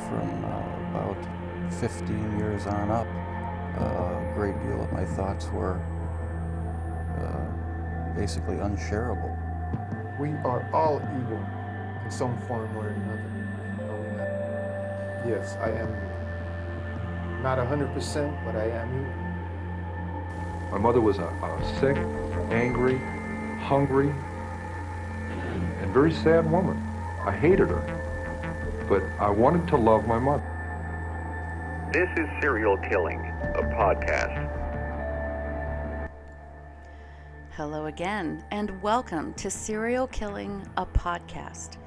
from about 15 years on up, a great deal of my thoughts were basically unshareable. We are all evil in some form or another, are we not? Yes, I am not 100%, but I am evil. My mother was a sick, angry, hungry, and very sad woman. I hated her, but I wanted to love my mother. This is Serial Killing, a podcast. Hello again, and welcome to Serial Killing, a podcast.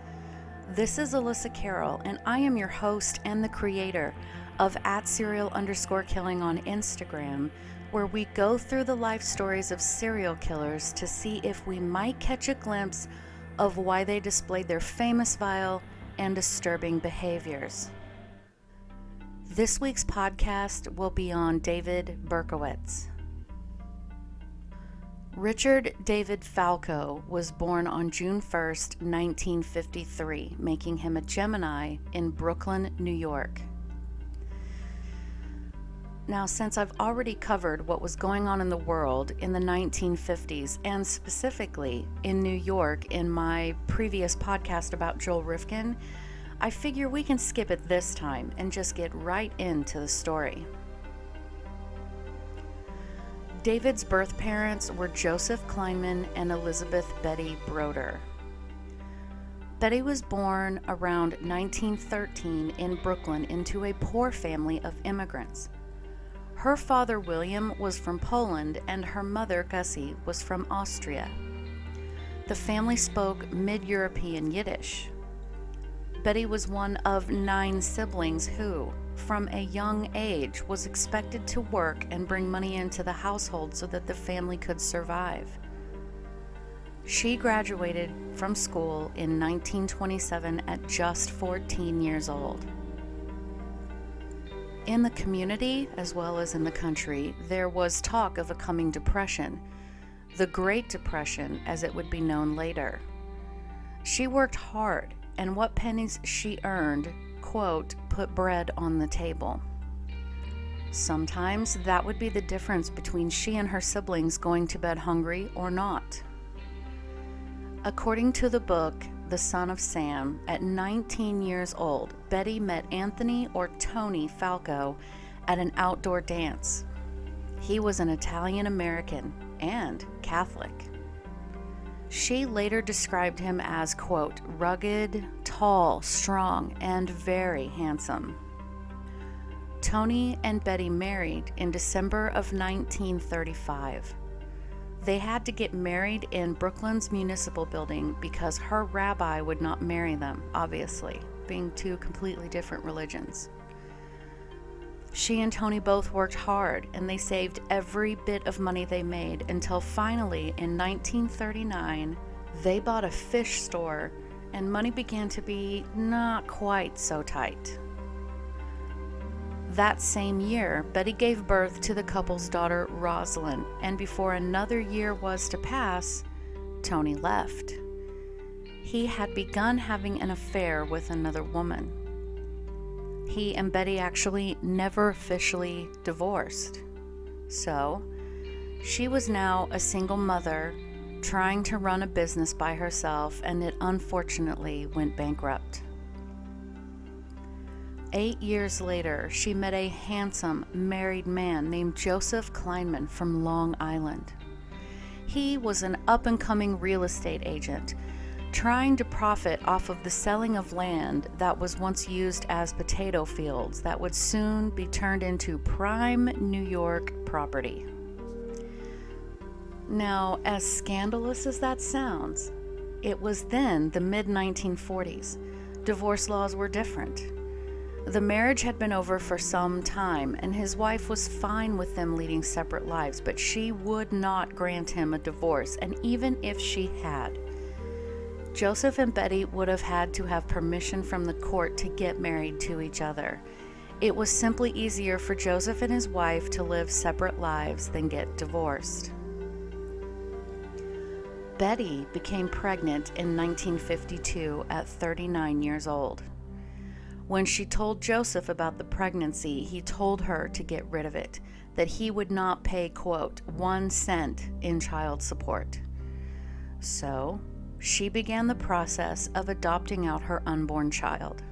This is Alyssa Carroll, and I am your host and the creator of @serial_killing on Instagram, where we go through the life stories of serial killers to see if we might catch a glimpse of why they displayed their famous, vile, and disturbing behaviors. This week's podcast will be on David Berkowitz. Richard David Falco was born on June 1st, 1953, making him a Gemini in Brooklyn, New York. Now, since I've already covered what was going on in the world in the 1950s, and specifically in New York in my previous podcast about Joel Rifkin, I figure we can skip it this time and just get right into the story. David's birth parents were Joseph Kleinman and Elizabeth Betty Broder. Betty was born around 1913 in Brooklyn into a poor family of immigrants. Her father, William, was from Poland, and her mother, Gussie, was from Austria. The family spoke Mid-European Yiddish. Betty was one of 9 siblings who, from a young age, was expected to work and bring money into the household so that the family could survive. She graduated from school in 1927 at just 14 years old. In the community, as well as in the country, there was talk of a coming depression, the Great Depression, as it would be known later. She worked hard, and what pennies she earned, quote, put bread on the table. Sometimes that would be the difference between she and her siblings going to bed hungry or not. According to the book, The Son of Sam, at 19 years old, Betty met Anthony or Tony Falco at an outdoor dance. He was an Italian-American and Catholic. She later described him as, quote, rugged, tall, strong, and very handsome. Tony and Betty married in December of 1935. They had to get married in Brooklyn's municipal building because her rabbi would not marry them, obviously, being two completely different religions. She and Tony both worked hard, and they saved every bit of money they made until finally, in 1939, they bought a fish store, and money began to be not quite so tight. That same year, Betty gave birth to the couple's daughter, Rosalind, and before another year was to pass, Tony left. He had begun having an affair with another woman. He and Betty actually never officially divorced. So, she was now a single mother trying to run a business by herself, and it unfortunately went bankrupt. 8 years later, she met a handsome married man named Joseph Kleinman from Long Island. He was an up-and-coming real estate agent, trying to profit off of the selling of land that was once used as potato fields that would soon be turned into prime New York property. Now, as scandalous as that sounds, it was then the mid-1940s. Divorce laws were different. The marriage had been over for some time, and his wife was fine with them leading separate lives, but she would not grant him a divorce, and even if she had, Joseph and Betty would have had to have permission from the court to get married to each other. It was simply easier for Joseph and his wife to live separate lives than get divorced. Betty became pregnant in 1952 at 39 years old. When she told Joseph about the pregnancy, he told her to get rid of it, that he would not pay, quote, 1 cent in child support. So she began the process of adopting out her unborn child.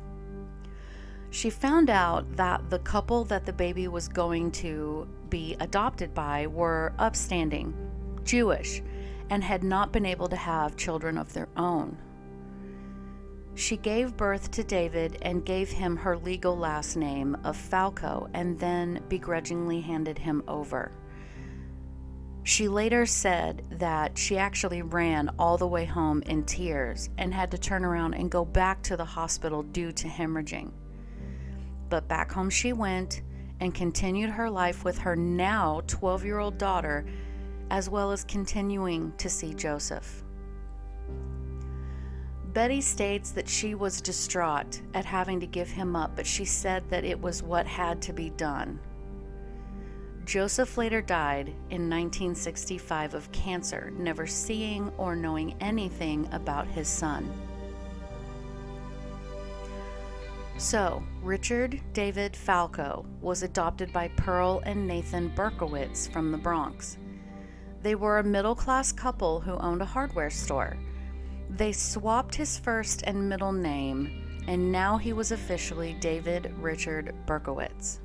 She found out that the couple that the baby was going to be adopted by were upstanding, Jewish, and had not been able to have children of their own. She gave birth to David and gave him her legal last name of Falco, and then begrudgingly handed him over. She later said that she actually ran all the way home in tears and had to turn around and go back to the hospital due to hemorrhaging. But back home she went and continued her life with her now 12-year-old daughter, as well as continuing to see Joseph. Betty states that she was distraught at having to give him up, but she said that it was what had to be done. Joseph later died in 1965 of cancer, never seeing or knowing anything about his son. So, Richard David Falco was adopted by Pearl and Nathan Berkowitz from the Bronx. They were a middle-class couple who owned a hardware store. They swapped his first and middle name, and now he was officially David Richard Berkowitz.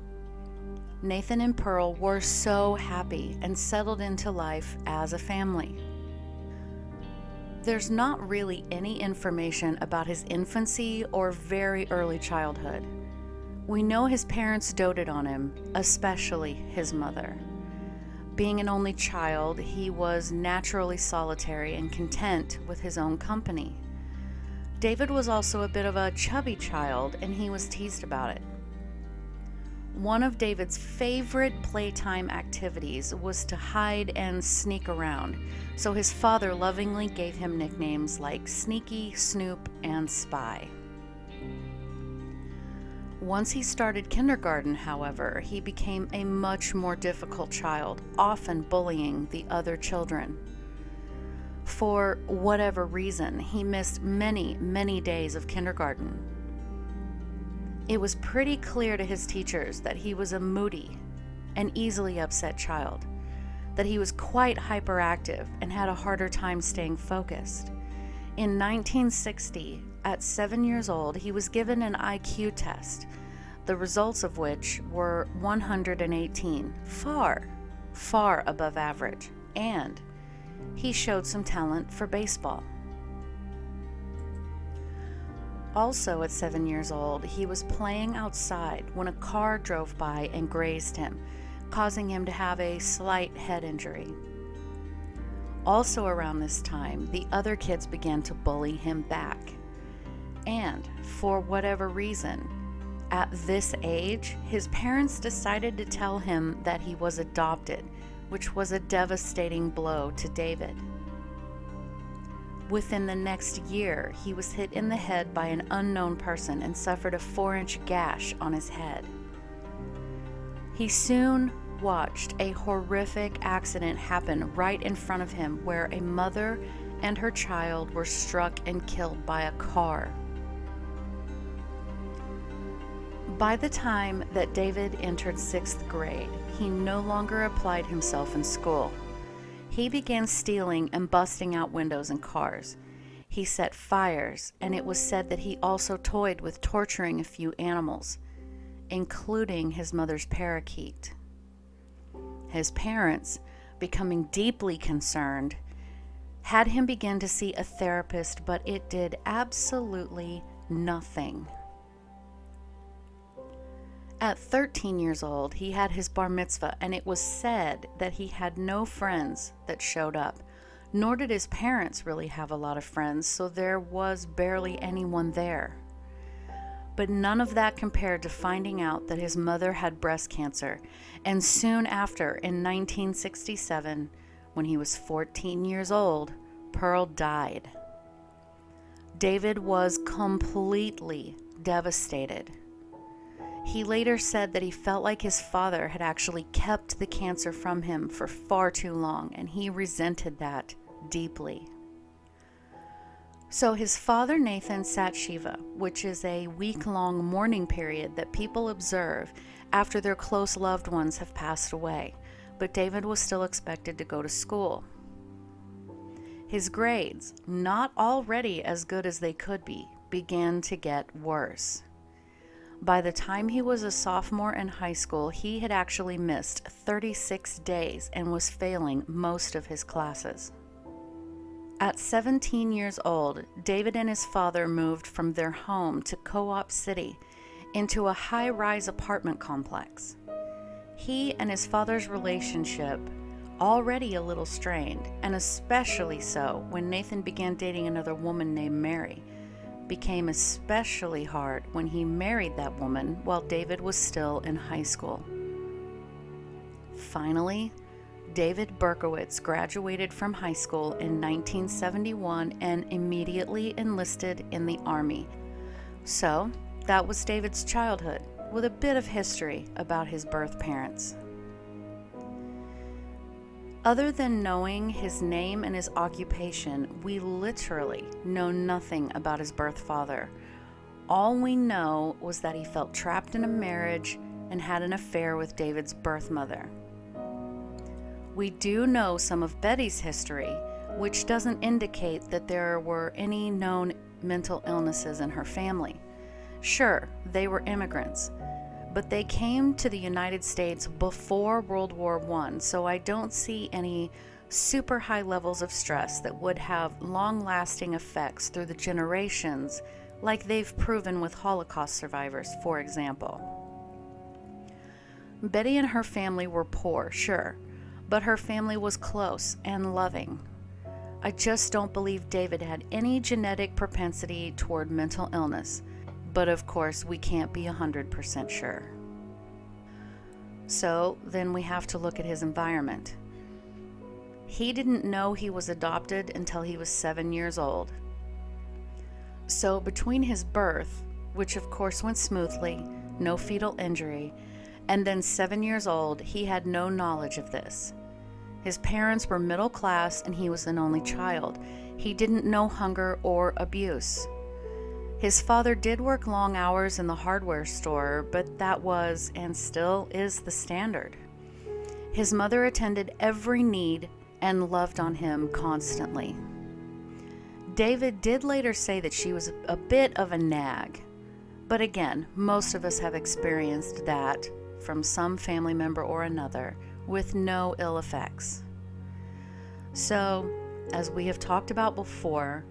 Nathan and Pearl were so happy and settled into life as a family. There's not really any information about his infancy or very early childhood. We know his parents doted on him, especially his mother. Being an only child, he was naturally solitary and content with his own company. David was also a bit of a chubby child, and he was teased about it. One of David's favorite playtime activities was to hide and sneak around, so his father lovingly gave him nicknames like Sneaky, Snoop, and Spy. Once he started kindergarten, however, he became a much more difficult child, often bullying the other children. For whatever reason, he missed many, many days of kindergarten. It was pretty clear to his teachers that he was a moody and easily upset child, that he was quite hyperactive and had a harder time staying focused. In 1960, at 7 years old, he was given an IQ test, the results of which were 118, far, far above average, and he showed some talent for baseball. Also at 7 years old, he was playing outside when a car drove by and grazed him, causing him to have a slight head injury. Also around this time, the other kids began to bully him back. And for whatever reason, at this age, his parents decided to tell him that he was adopted, which was a devastating blow to David. Within the next year, he was hit in the head by an unknown person and suffered a 4-inch gash on his head. He soon watched a horrific accident happen right in front of him, where a mother and her child were struck and killed by a car. By the time that David entered 6th grade, he no longer applied himself in school. He began stealing and busting out windows in cars. He set fires, and it was said that he also toyed with torturing a few animals, including his mother's parakeet. His parents, becoming deeply concerned, had him begin to see a therapist, but it did absolutely nothing. At 13 years old, he had his bar mitzvah, and it was said that he had no friends that showed up, nor did his parents really have a lot of friends, so there was barely anyone there. But none of that compared to finding out that his mother had breast cancer, and soon after, in 1967, when he was 14 years old, Pearl died. David was completely devastated. He later said that he felt like his father had actually kept the cancer from him for far too long, and he resented that deeply. So his father Nathan sat Shiva, which is a week-long mourning period that people observe after their close loved ones have passed away, but David was still expected to go to school. His grades, not already as good as they could be, began to get worse. By the time he was a sophomore in high school, he had actually missed 36 days and was failing most of his classes. At 17 years old, David and his father moved from their home to Co-op City into a high-rise apartment complex. He and his father's relationship, already a little strained, and especially so when Nathan began dating another woman named Mary, became especially hard when he married that woman while David was still in high school. Finally, David Berkowitz graduated from high school in 1971 and immediately enlisted in the Army. So, that was David's childhood, with a bit of history about his birth parents. Other than knowing his name and his occupation, we literally know nothing about his birth father. All we know was that he felt trapped in a marriage and had an affair with David's birth mother. We do know some of Betty's history, which doesn't indicate that there were any known mental illnesses in her family. Sure, they were immigrants, but they came to the United States before World War I, so I don't see any super high levels of stress that would have long-lasting effects through the generations, like they've proven with Holocaust survivors, for example. Betty and her family were poor, sure, but her family was close and loving. I just don't believe David had any genetic propensity toward mental illness, but of course we can't be 100% sure. So then we have to look at his environment. He didn't know he was adopted until he was 7 years old. So between his birth, which of course went smoothly, no fetal injury, and then 7 years old, he had no knowledge of this. His parents were middle class and he was an only child. He didn't know hunger or abuse. His father did work long hours in the hardware store, but that was and still is the standard. His mother attended every need and loved on him constantly. David did later say that she was a bit of a nag, but again, most of us have experienced that from some family member or another with no ill effects. So, as we have talked about before,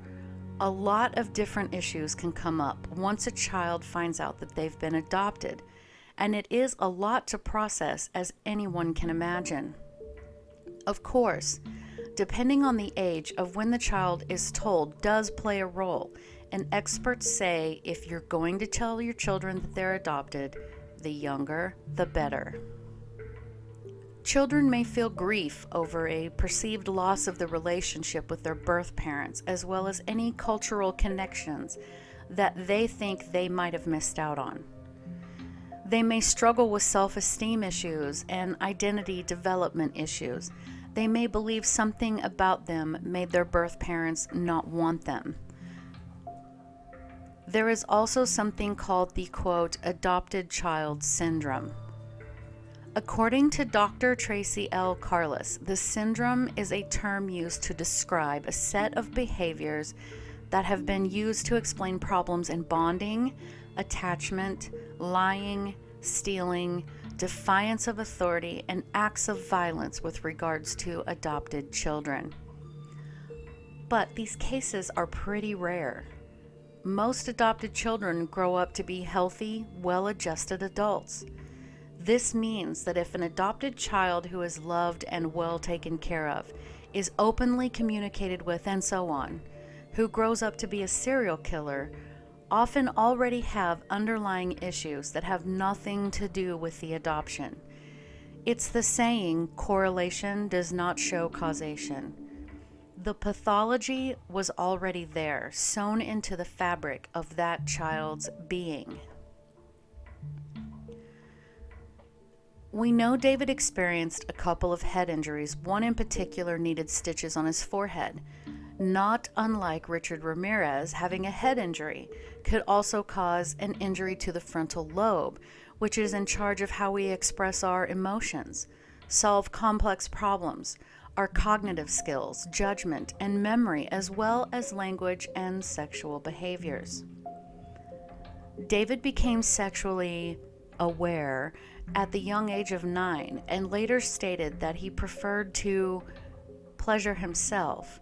a lot of different issues can come up once a child finds out that they've been adopted, and it is a lot to process, as anyone can imagine. Of course, depending on the age of when the child is told does play a role, and experts say if you're going to tell your children that they're adopted, the younger, the better. Children may feel grief over a perceived loss of the relationship with their birth parents, as well as any cultural connections that they think they might have missed out on. They may struggle with self-esteem issues and identity development issues. They may believe something about them made their birth parents not want them. There is also something called the, quote, adopted child syndrome. According to Dr. Tracy L. Carless, the syndrome is a term used to describe a set of behaviors that have been used to explain problems in bonding, attachment, lying, stealing, defiance of authority, and acts of violence with regards to adopted children. But these cases are pretty rare. Most adopted children grow up to be healthy, well-adjusted adults. This means that if an adopted child who is loved and well taken care of, is openly communicated with and so on, who grows up to be a serial killer, often already have underlying issues that have nothing to do with the adoption. It's the saying, correlation does not show causation. The pathology was already there, sewn into the fabric of that child's being. We know David experienced a couple of head injuries. One in particular needed stitches on his forehead. not unlike Richard Ramirez, having a head injury could also cause an injury to the frontal lobe, which is in charge of how we express our emotions, solve complex problems, our cognitive skills, judgment, and memory, as well as language and sexual behaviors. David became sexually aware at the young age of 9 and later stated that he preferred to pleasure himself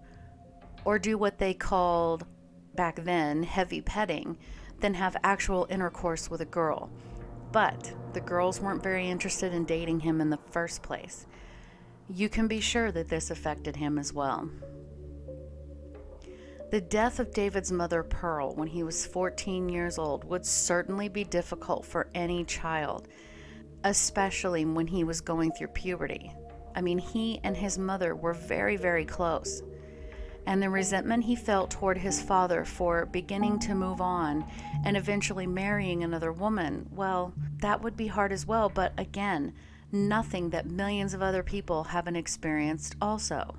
or do what they called back then heavy petting than have actual intercourse with a girl. But the girls weren't very interested in dating him in the first place. You can be sure that this affected him as well. The death of David's mother, Pearl, when he was 14 years old would certainly be difficult for any child, especially when he was going through puberty. I mean, he and his mother were very, very close. And the resentment he felt toward his father for beginning to move on and eventually marrying another woman, well, that would be hard as well, but again, nothing that millions of other people haven't experienced also.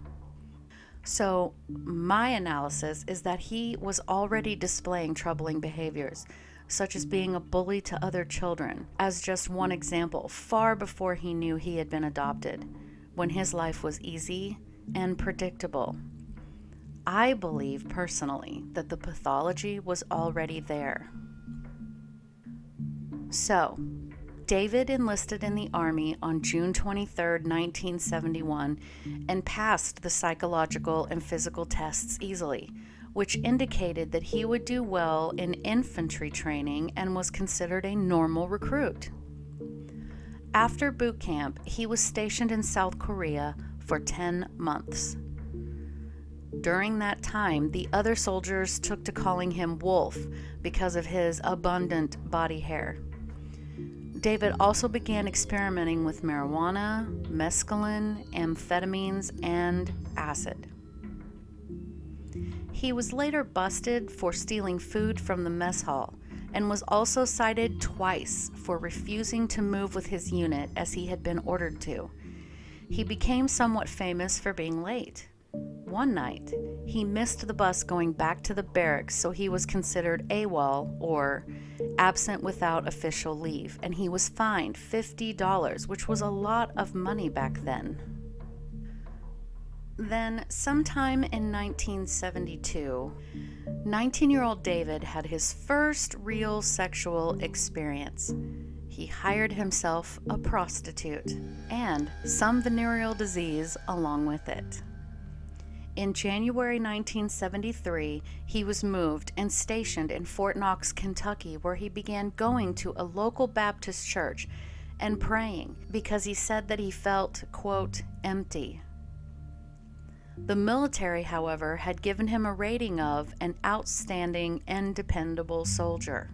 So my analysis is that he was already displaying troubling behaviors, such as being a bully to other children, as just one example, far before he knew he had been adopted, when his life was easy and predictable. I believe personally that the pathology was already there. So, David enlisted in the Army on June 23, 1971, and passed the psychological and physical tests easily, which indicated that he would do well in infantry training and was considered a normal recruit. After boot camp, he was stationed in South Korea for 10 months. During that time, the other soldiers took to calling him Wolf because of his abundant body hair. David also began experimenting with marijuana, mescaline, amphetamines, and acid. He was later busted for stealing food from the mess hall and was also cited twice for refusing to move with his unit as he had been ordered to. He became somewhat famous for being late. One night, he missed the bus going back to the barracks, so he was considered AWOL, or absent without official leave, and he was fined $50, which was a lot of money back then. Then, sometime in 1972, 19-year-old David had his first real sexual experience. He hired himself a prostitute, and some venereal disease along with it. In January 1973, he was moved and stationed in Fort Knox, Kentucky, where he began going to a local Baptist church and praying because he said that he felt, quote, empty. The military, however, had given him a rating of an outstanding and dependable soldier.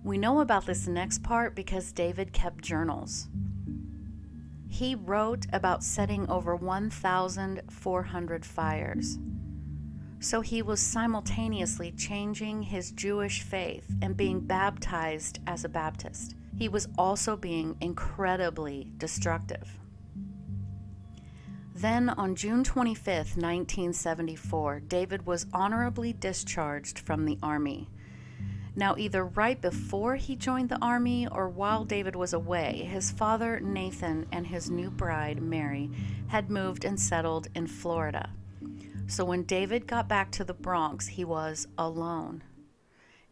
We know about this next part because David kept journals. He wrote about setting over 1,400 fires. So he was simultaneously changing his Jewish faith and being baptized as a Baptist. He was also being incredibly destructive. Then on June 25, 1974, David was honorably discharged from the Army. Now, either right before he joined the Army or while David was away, his father, Nathan, and his new bride, Mary, had moved and settled in Florida. So when David got back to the Bronx, he was alone.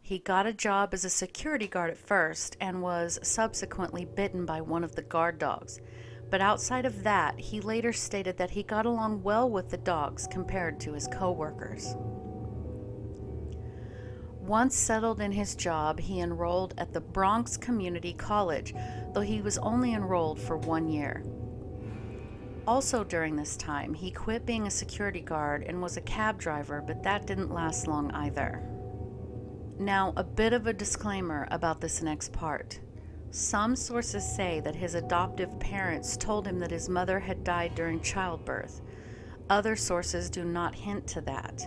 He got a job as a security guard at first and was subsequently bitten by one of the guard dogs. But outside of that, he later stated that he got along well with the dogs compared to his co-workers. Once settled in his job, he enrolled at the Bronx Community College, though he was only enrolled for 1 year. Also during this time, he quit being a security guard and was a cab driver, but that didn't last long either. Now, a bit of a disclaimer about this next part. Some sources say that his adoptive parents told him that his mother had died during childbirth. Other sources do not hint to that.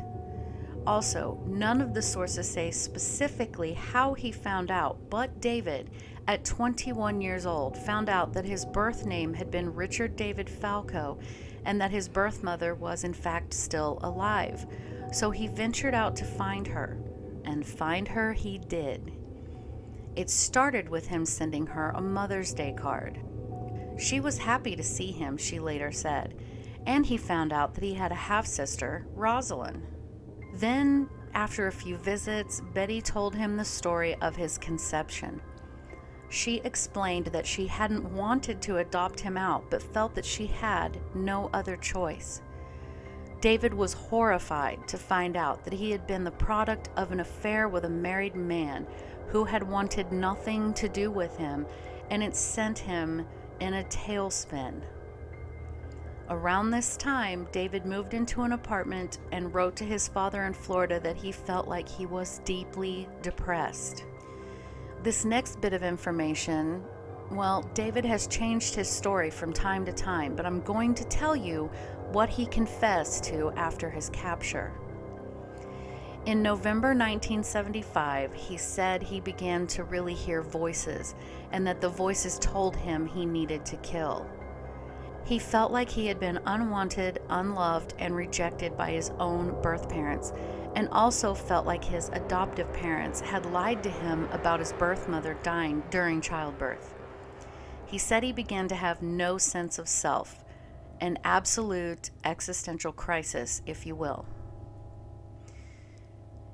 Also, none of the sources say specifically how he found out, but David, at 21 years old, found out that his birth name had been Richard David Falco and that his birth mother was in fact still alive. So he ventured out to find her, and find her he did. It started with him sending her a Mother's Day card. She was happy to see him, she later said, and he found out that he had a half-sister, Rosalind. Then, after a few visits, Betty told him the story of his conception. She explained that she hadn't wanted to adopt him out, but felt that she had no other choice. David was horrified to find out that he had been the product of an affair with a married man who had wanted nothing to do with him, and it sent him in a tailspin. Around this time, David moved into an apartment and wrote to his father in Florida that he felt like he was deeply depressed. This next bit of information, well, David has changed his story from time to time, but I'm going to tell you what he confessed to after his capture. In November 1975, he said he began to really hear voices, and that the voices told him he needed to kill. He felt like he had been unwanted, unloved, and rejected by his own birth parents, and also felt like his adoptive parents had lied to him about his birth mother dying during childbirth. He said he began to have no sense of self, an absolute existential crisis, if you will.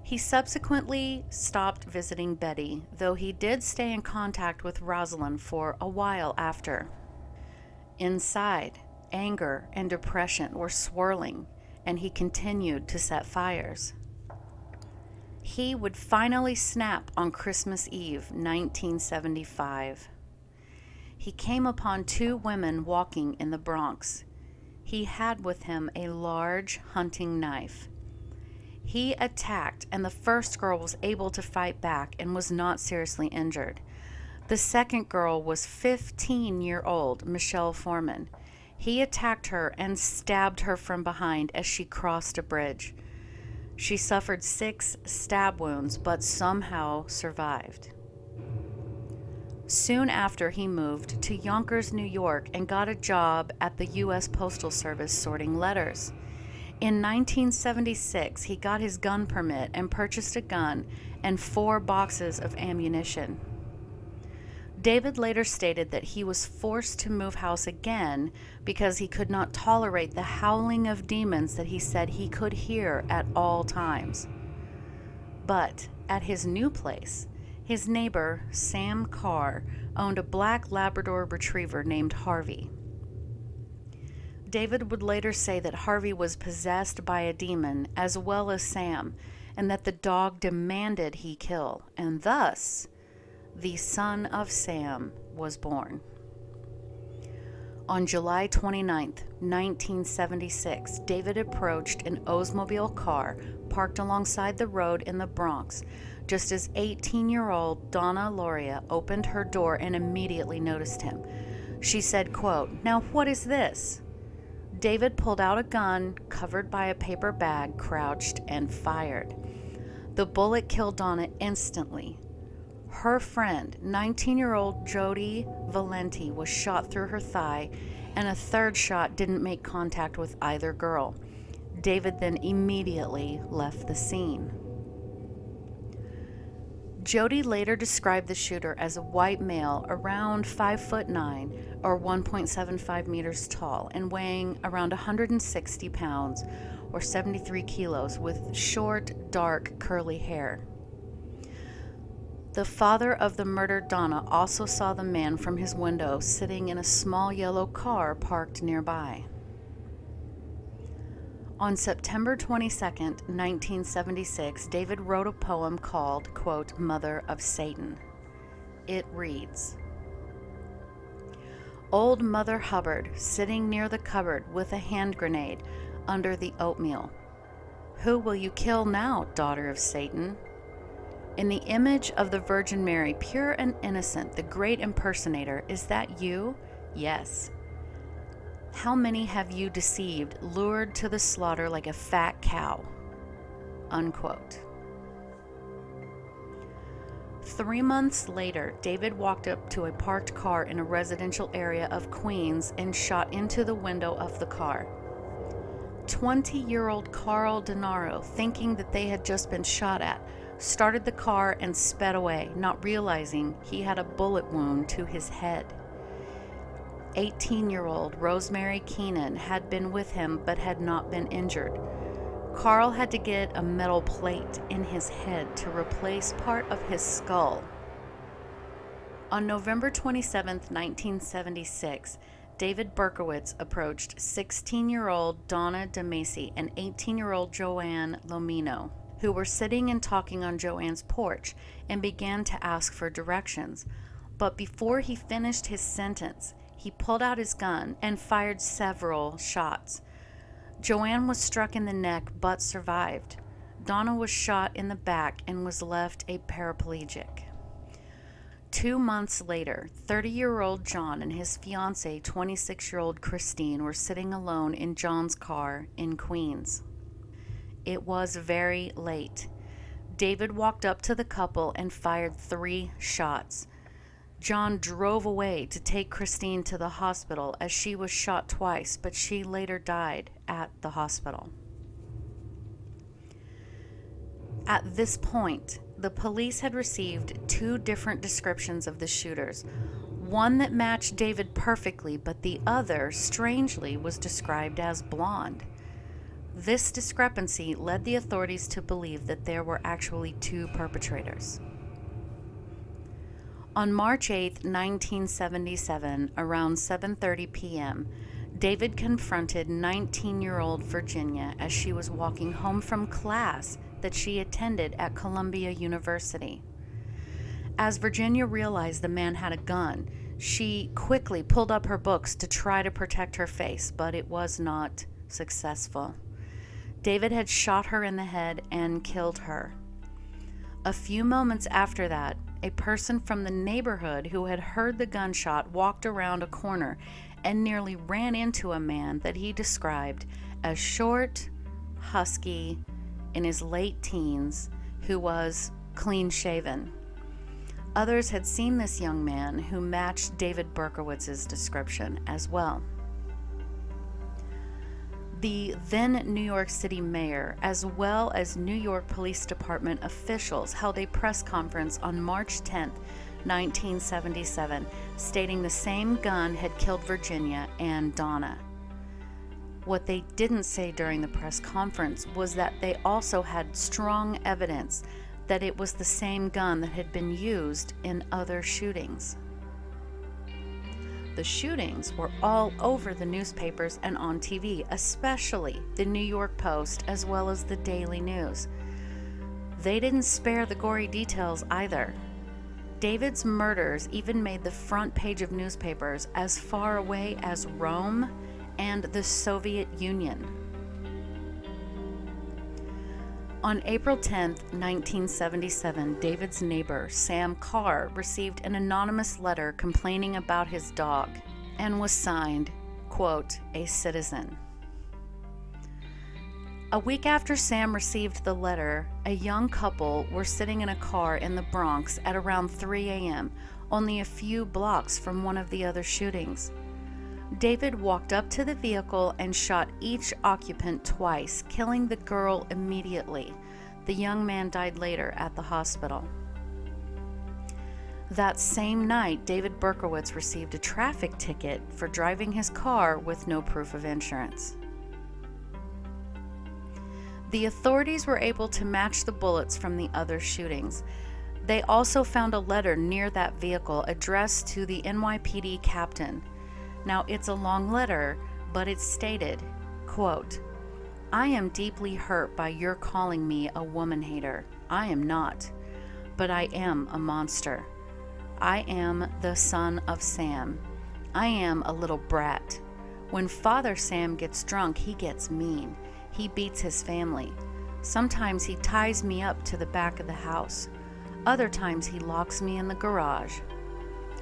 He subsequently stopped visiting Betty, though he did stay in contact with Rosalind for a while after. Inside, anger and depression were swirling, and he continued to set fires. He would finally snap on Christmas Eve, 1975. He came upon two women walking in the Bronx. He had with him a large hunting knife. He attacked, and the first girl was able to fight back and was not seriously injured. The second girl was 15-year-old Michelle Foreman. He attacked her and stabbed her from behind as she crossed a bridge. She suffered 6 stab wounds, but somehow survived. Soon after, he moved to Yonkers, New York, and got a job at the U.S. Postal Service sorting letters. In 1976, he got his gun permit and purchased a gun and 4 boxes of ammunition. David later stated that he was forced to move house again because he could not tolerate the howling of demons that he said he could hear at all times. But at his new place, his neighbor, Sam Carr, owned a black Labrador retriever named Harvey. David would later say that Harvey was possessed by a demon as well as Sam, and that the dog demanded he kill, and thus the son of Sam was born. On July 29, 1976, David approached an Oldsmobile car parked alongside the road in the Bronx, just as 18-year-old Donna Loria opened her door and immediately noticed him. She said, quote, "Now what is this?" David pulled out a gun, covered by a paper bag, crouched, and fired. The bullet killed Donna instantly. Her friend, 19-year-old Jody Valenti, was shot through her thigh, and a third shot didn't make contact with either girl. David then immediately left the scene. Jody later described the shooter as a white male around 5'9" or 1.75 meters tall and weighing around 160 pounds or 73 kilos with short, dark, curly hair. The father of the murdered Donna also saw the man from his window sitting in a small yellow car parked nearby. On September 22, 1976, David wrote a poem called, quote, "Mother of Satan." It reads, "Old Mother Hubbard, sitting near the cupboard with a hand grenade under the oatmeal. Who will you kill now, daughter of Satan? In the image of the Virgin Mary, pure and innocent, the great impersonator, is that you? Yes. How many have you deceived, lured to the slaughter like a fat cow? unquote. 3 months later, David walked up to a parked car in a residential area of Queens and shot into the window of the car. 20-year-old Carl Denaro, thinking that they had just been shot at, started the car and sped away, not realizing he had a bullet wound to his head. 18-year-old Rosemary Keenan had been with him but had not been injured. Carl had to get a metal plate in his head to replace part of his skull. On November 27, 1976, David Berkowitz approached 16-year-old Donna DeMacy and 18-year-old Joanne Lomino, who were sitting and talking on Joanne's porch, and began to ask for directions. But before he finished his sentence, he pulled out his gun and fired several shots. Joanne was struck in the neck but survived. Donna was shot in the back and was left a paraplegic. 2 months later, 30-year-old John and his fiancée, 26-year-old Christine, were sitting alone in John's car in Queens. It was very late. David walked up to the couple and fired 3 shots. John drove away to take Christine to the hospital as she was shot twice, but she later died at the hospital. At this point, the police had received 2 different descriptions of the shooters. One that matched David perfectly, but the other, strangely, was described as blonde. This discrepancy led the authorities to believe that there were actually 2 perpetrators. On March 8, 1977, around 7:30 p.m., David confronted 19-year-old Virginia as she was walking home from class that she attended at Columbia University. As Virginia realized the man had a gun, she quickly pulled up her books to try to protect her face, but it was not successful. David had shot her in the head and killed her. A few moments after that, a person from the neighborhood who had heard the gunshot walked around a corner and nearly ran into a man that he described as short, husky, in his late teens, who was clean-shaven. Others had seen this young man who matched David Berkowitz's description as well. The then New York City mayor, as well as New York Police Department officials, held a press conference on March 10, 1977, stating the same gun had killed Virginia and Donna. What they didn't say during the press conference was that they also had strong evidence that it was the same gun that had been used in other shootings. The shootings were all over the newspapers and on TV, especially the New York Post as well as the Daily News. They didn't spare the gory details either. David's murders even made the front page of newspapers as far away as Rome and the Soviet Union. On April 10, 1977, David's neighbor, Sam Carr, received an anonymous letter complaining about his dog and was signed, quote, a citizen. A week after Sam received the letter, a young couple were sitting in a car in the Bronx at around 3 a.m., only a few blocks from one of the other shootings. David walked up to the vehicle and shot each occupant twice, killing the girl immediately. The young man died later at the hospital. That same night, David Berkowitz received a traffic ticket for driving his car with no proof of insurance. The authorities were able to match the bullets from the other shootings. They also found a letter near that vehicle addressed to the NYPD captain. Now, it's a long letter, but it stated, quote, I am deeply hurt by your calling me a woman hater. I am not, but I am a monster. I am the son of Sam. I am a little brat. When Father Sam gets drunk, he gets mean. He beats his family. Sometimes he ties me up to the back of the house. Other times he locks me in the garage.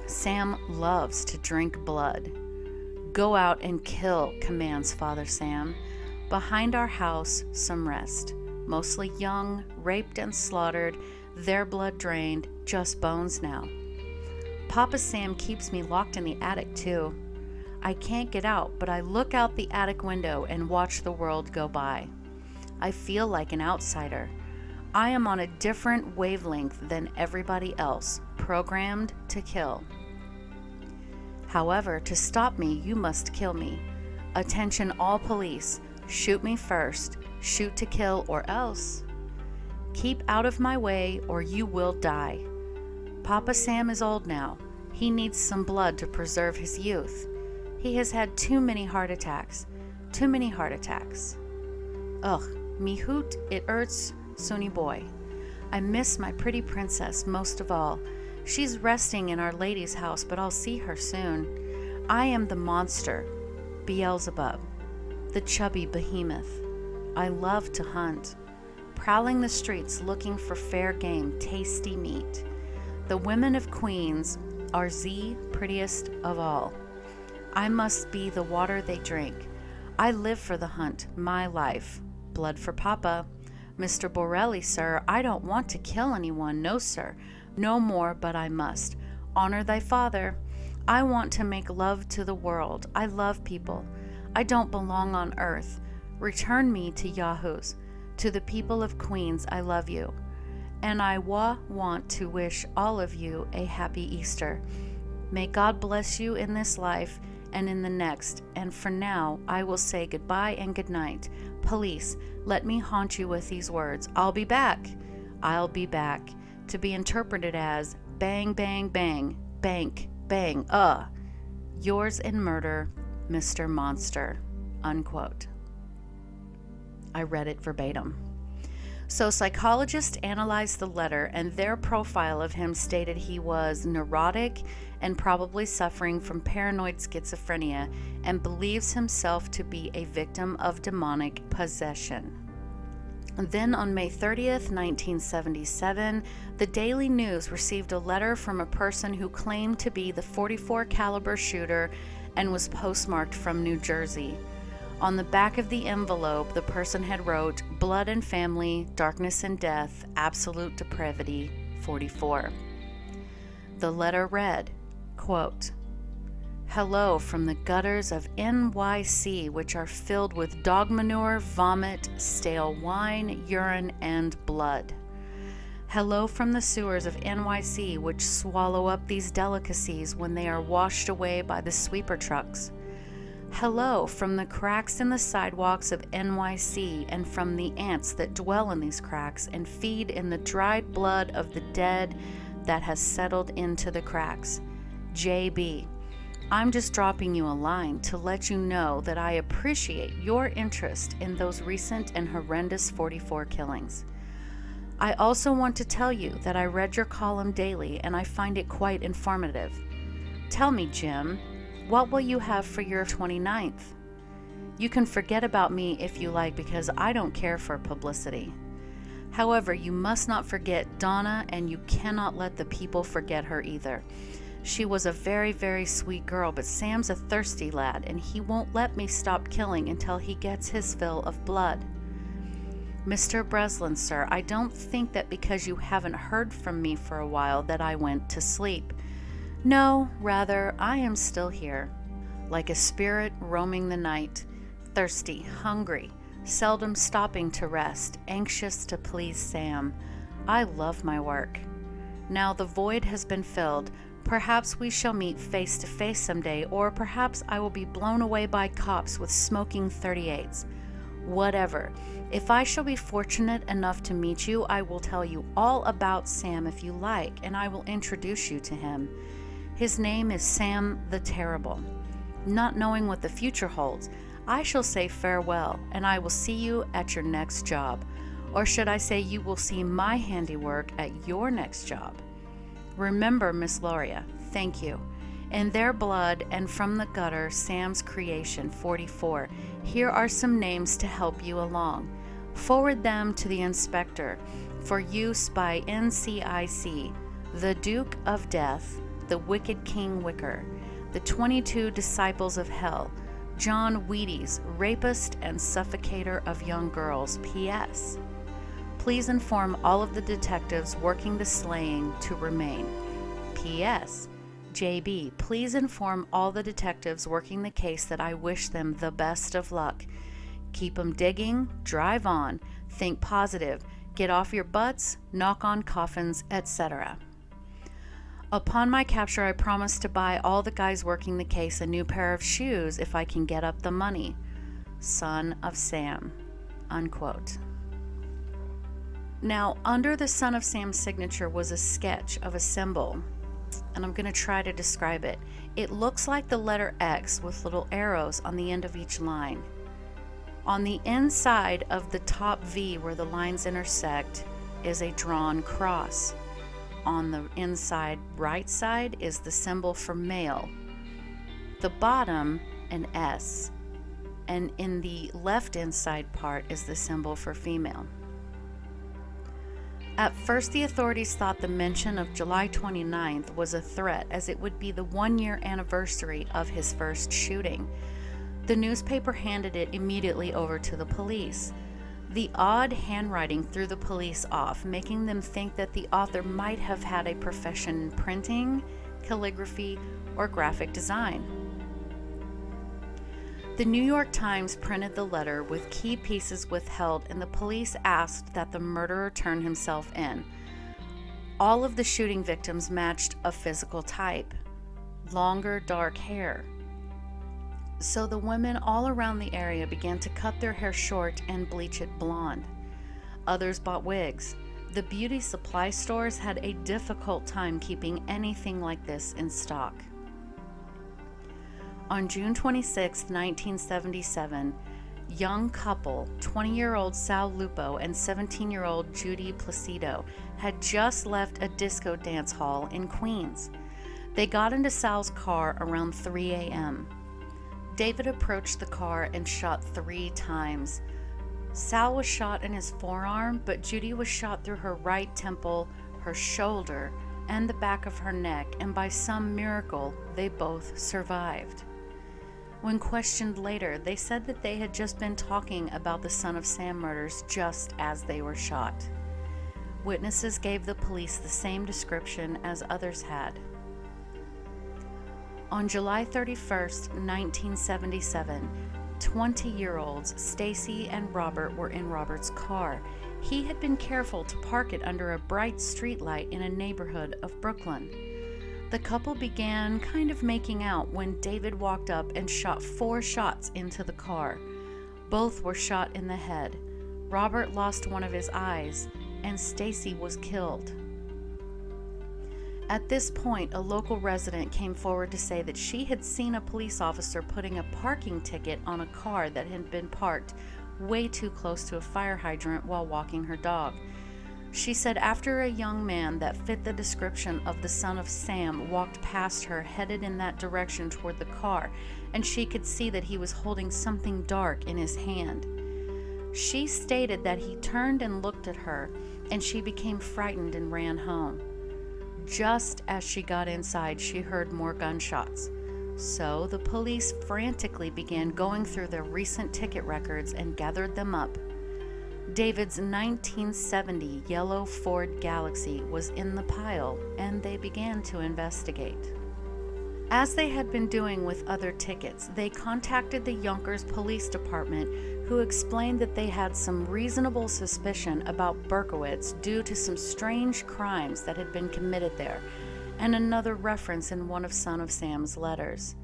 Sam loves to drink blood. Go out and kill, commands Father Sam. Behind our house, some rest. mostly young, raped and slaughtered, their blood drained, just bones now. Papa Sam keeps me locked in the attic too. I can't get out, but I look out the attic window and watch the world go by. I feel like an outsider. I am on a different wavelength than everybody else, programmed to kill. However, to stop me, you must kill me. Attention all police, shoot me first, shoot to kill or else. Keep out of my way or you will die. Papa Sam is old now. He needs some blood to preserve his youth. He has had too many heart attacks. Too many heart attacks. Ugh, me hoot, it hurts, Sunny boy. I miss my pretty princess most of all. She's resting in Our Lady's house, but I'll see her soon. I am the monster, Beelzebub, the chubby behemoth. I love to hunt, prowling the streets looking for fair game, tasty meat. The women of Queens are the prettiest of all. I must be the water they drink. I live for the hunt, my life. Blood for Papa. Mr. Borelli, sir, I don't want to kill anyone, no, sir. No more, but I must. Honor thy father. I want to make love to the world. I love people. I don't belong on earth. Return me to Yahoos. To the people of Queens, I love you. And I want to wish all of you a happy Easter. May God bless you in this life and in the next, and for now, I will say goodbye and good night. Police, let me haunt you with these words. I'll be back. I'll be back. To be interpreted as bang, bang, bang, bank, bang, yours in murder, Mr. Monster, unquote. I read it verbatim. So psychologists analyzed the letter, and their profile of him stated he was neurotic and probably suffering from paranoid schizophrenia and believes himself to be a victim of demonic possession. Then on May 30th, 1977, the Daily News received a letter from a person who claimed to be the .44 caliber shooter and was postmarked from New Jersey. On the back of the envelope, the person had wrote, "Blood and family, darkness and death, absolute depravity, 44. The letter read, quote, "Hello from the gutters of NYC, which are filled with dog manure, vomit, stale wine, urine, and blood. Hello from the sewers of NYC, which swallow up these delicacies when they are washed away by the sweeper trucks. Hello from the cracks in the sidewalks of NYC and from the ants that dwell in these cracks and feed in the dried blood of the dead that has settled into the cracks. JB. I'm just dropping you a line to let you know that I appreciate your interest in those recent and horrendous 44 killings. I also want to tell you that I read your column daily and I find it quite informative. Tell me, Jim, what will you have for your 29th? You can forget about me if you like because I don't care for publicity. However, you must not forget Donna, and you cannot let the people forget her either. She was a very, very sweet girl, but Sam's a thirsty lad, and he won't let me stop killing until he gets his fill of blood. Mr. Breslin, sir, I don't think that because you haven't heard from me for a while that I went to sleep. No, rather, I am still here, like a spirit roaming the night, thirsty, hungry, seldom stopping to rest, anxious to please Sam. I love my work. Now the void has been filled. Perhaps we shall meet face to face someday, or perhaps I will be blown away by cops with smoking 38s. Whatever. If I shall be fortunate enough to meet you, I will tell you all about Sam if you like, and I will introduce you to him. His name is Sam the Terrible. Not knowing what the future holds, I shall say farewell, and I will see you at your next job. Or should I say you will see my handiwork at your next job? Remember, Miss Loria, thank you. In their blood and from the gutter, Sam's creation, 44. Here are some names to help you along. Forward them to the inspector for use by NCIC, the Duke of Death, the Wicked King Wicker, the 22 Disciples of Hell, John Wheaties, rapist and suffocator of young girls. P.S. Please inform all of the detectives working the slaying to remain. P.S. JB, please inform all the detectives working the case that I wish them the best of luck. Keep 'em digging, drive on, think positive, get off your butts, knock on coffins, etc. Upon my capture, I promise to buy all the guys working the case a new pair of shoes if I can get up the money. Son of Sam." Unquote. Now, under the Son of Sam signature was a sketch of a symbol, and I'm going to try to describe it. It looks like the letter X with little arrows on the end of each line. On the inside of the top V where the lines intersect is a drawn cross. On the inside right side is the symbol for male. The bottom, an S. And in the left inside part is the symbol for female. At first, the authorities thought the mention of July 29th was a threat, as it would be the 1-year anniversary of his first shooting. The newspaper handed it immediately over to the police. The odd handwriting threw the police off, making them think that the author might have had a profession in printing, calligraphy, or graphic design. The New York Times printed the letter with key pieces withheld, and the police asked that the murderer turn himself in. All of the shooting victims matched a physical type: longer, dark hair. So the women all around the area began to cut their hair short and bleach it blonde. Others bought wigs. The beauty supply stores had a difficult time keeping anything like this in stock. On June 26, 1977, young couple, 20-year-old Sal Lupo and 17-year-old Judy Placido, had just left a disco dance hall in Queens. They got into Sal's car around 3 a.m. David approached the car and shot 3 times. Sal was shot in his forearm, but Judy was shot through her right temple, her shoulder, and the back of her neck, and by some miracle, they both survived. When questioned later, they said that they had just been talking about the Son of Sam murders just as they were shot. Witnesses gave the police the same description as others had. On July 31st, 1977, 20-year-olds Stacy and Robert were in Robert's car. He had been careful to park it under a bright streetlight in a neighborhood of Brooklyn. The couple began kind of making out when David walked up and shot 4 shots into the car. Both were shot in the head. Robert lost one of his eyes, and Stacy was killed. At this point, a local resident came forward to say that she had seen a police officer putting a parking ticket on a car that had been parked way too close to a fire hydrant while walking her dog. She said after a young man that fit the description of the Son of Sam walked past her headed in that direction toward the car, and she could see that he was holding something dark in his hand. She stated that he turned and looked at her, and she became frightened and ran home. Just as she got inside, she heard more gunshots. So the police frantically began going through their recent ticket records and gathered them up. David's 1970 yellow Ford Galaxy was in the pile, and they began to investigate. As they had been doing with other tickets, they contacted the Yonkers Police Department, who explained that they had some reasonable suspicion about Berkowitz due to some strange crimes that had been committed there, and another reference in one of Son of Sam's letters.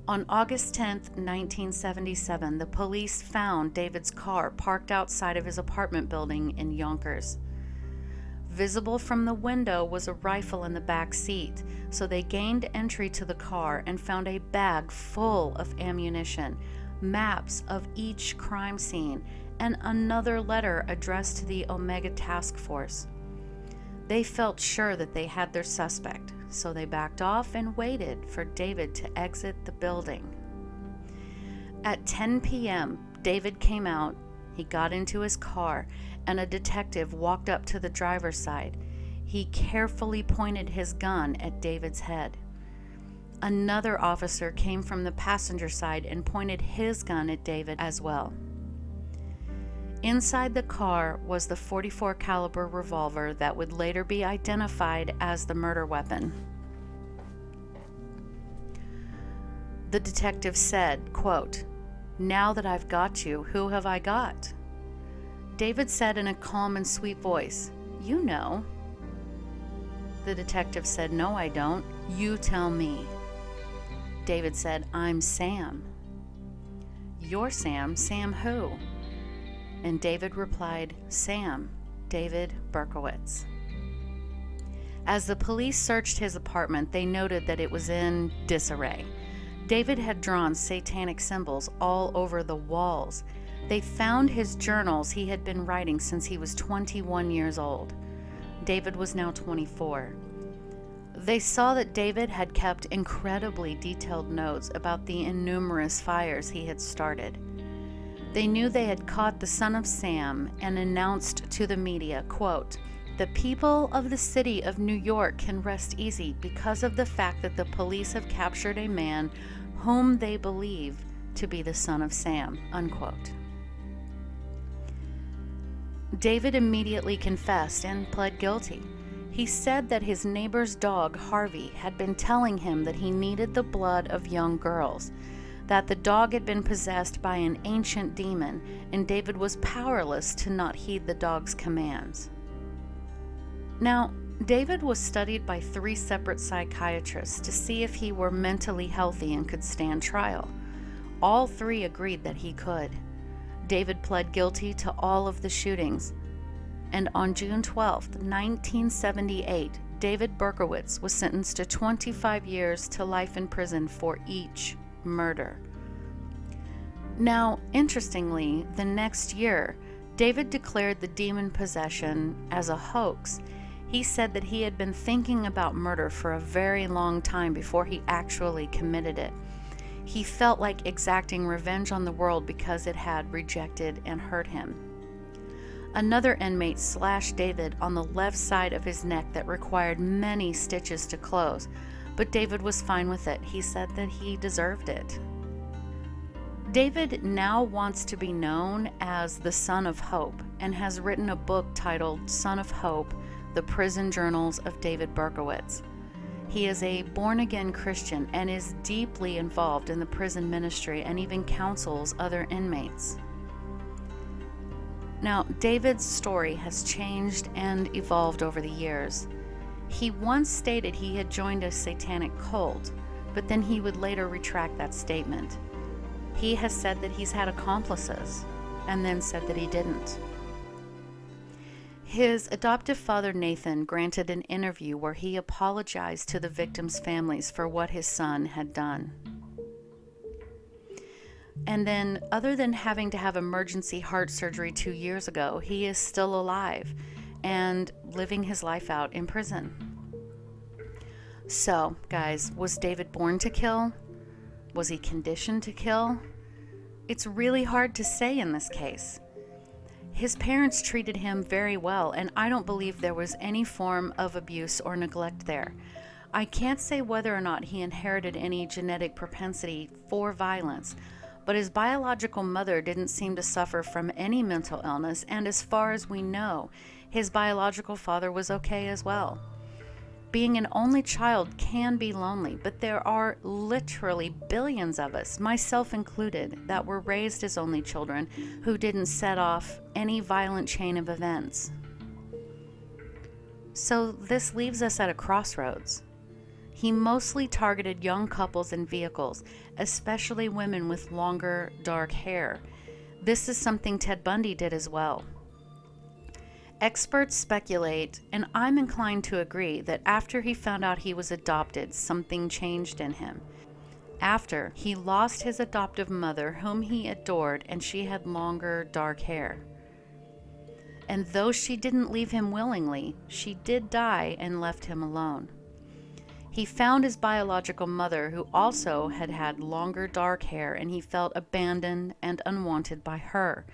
On August 10, 1977, the police found David's car parked outside of his apartment building in Yonkers. Visible from the window was a rifle in the back seat, so they gained entry to the car and found a bag full of ammunition, maps of each crime scene, and another letter addressed to the Omega Task Force. They felt sure that they had their suspect, so they backed off and waited for David to exit the building. At 10 p.m., David came out. He got into his car, and a detective walked up to the driver's side. He carefully pointed his gun at David's head. Another officer came from the passenger side and pointed his gun at David as well. Inside the car was the .44 caliber revolver that would later be identified as the murder weapon. The detective said, quote, "Now that I've got you, who have I got?" David said in a calm and sweet voice, "You know." The detective said, "No, I don't. You tell me." David said, "I'm Sam." "You're Sam? Sam who?" And David replied, "Sam, David Berkowitz." As the police searched his apartment, they noted that it was in disarray. David had drawn satanic symbols all over the walls. They found his journals he had been writing since he was 21 years old. David was now 24. They saw that David had kept incredibly detailed notes about the innumerous fires he had started. They knew they had caught the son of Sam and announced to the media, quote, "The people of the city of New York can rest easy because of the fact that the police have captured a man whom they believe to be the son of Sam," unquote. David immediately confessed and pled guilty. He said that his neighbor's dog, Harvey, had been telling him that he needed the blood of young girls, that the dog had been possessed by an ancient demon, and David was powerless to not heed the dog's commands. Now, David was studied by 3 separate psychiatrists to see if he were mentally healthy and could stand trial. All 3 agreed that he could. David pled guilty to all of the shootings, and on June 12, 1978, David Berkowitz was sentenced to 25 years to life in prison for each murder. Now, interestingly, the next year, David declared the demon possession as a hoax. He said that he had been thinking about murder for a very long time before he actually committed it. He felt like exacting revenge on the world because it had rejected and hurt him. Another inmate slashed David on the left side of his neck that required many stitches to close, but David was fine with it. He said that he deserved it. David now wants to be known as the Son of Hope and has written a book titled Son of Hope, The Prison Journals of David Berkowitz. He is a born-again Christian and is deeply involved in the prison ministry and even counsels other inmates. Now, David's story has changed and evolved over the years. He once stated he had joined a satanic cult, but then he would later retract that statement. He has said that he's had accomplices, and then said that he didn't. His adoptive father, Nathan, granted an interview where he apologized to the victims' families for what his son had done. And then, other than having to have emergency heart surgery 2 years ago, he is still alive and living his life out in prison. So, guys, was David born to kill? Was he conditioned to kill? It's really hard to say in this case. His parents treated him very well, and I don't believe there was any form of abuse or neglect there. I can't say whether or not he inherited any genetic propensity for violence, but his biological mother didn't seem to suffer from any mental illness, and as far as we know, his biological father was okay as well. Being an only child can be lonely, but there are literally billions of us, myself included, that were raised as only children who didn't set off any violent chain of events. So this leaves us at a crossroads. He mostly targeted young couples and vehicles, especially women with longer, dark hair. This is something Ted Bundy did as well. Experts speculate, and I'm inclined to agree, that after he found out he was adopted, something changed in him. After, he lost his adoptive mother, whom he adored, and she had longer, dark hair. And though she didn't leave him willingly, she did die and left him alone. He found his biological mother, who also had had longer, dark hair, and he felt abandoned and unwanted by her.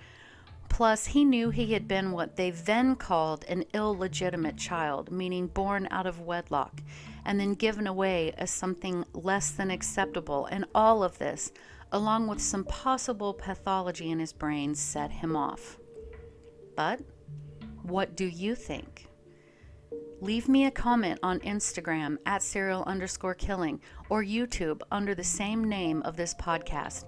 Plus, he knew he had been what they then called an illegitimate child, meaning born out of wedlock, and then given away as something less than acceptable, and all of this, along with some possible pathology in his brain, set him off. But what do you think? Leave me a comment on Instagram at serial_killing or YouTube under the same name of this podcast.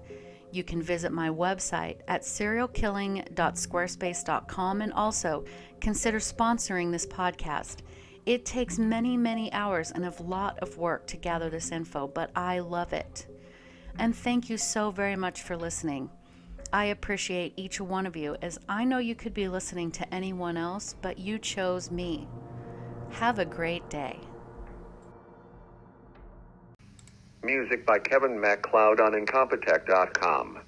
You can visit my website at serialkilling.squarespace.com and also consider sponsoring this podcast. It takes many, many hours and a lot of work to gather this info, but I love it. And thank you so very much for listening. I appreciate each one of you, as I know you could be listening to anyone else, but you chose me. Have a great day. Music by Kevin MacLeod on Incompetech.com.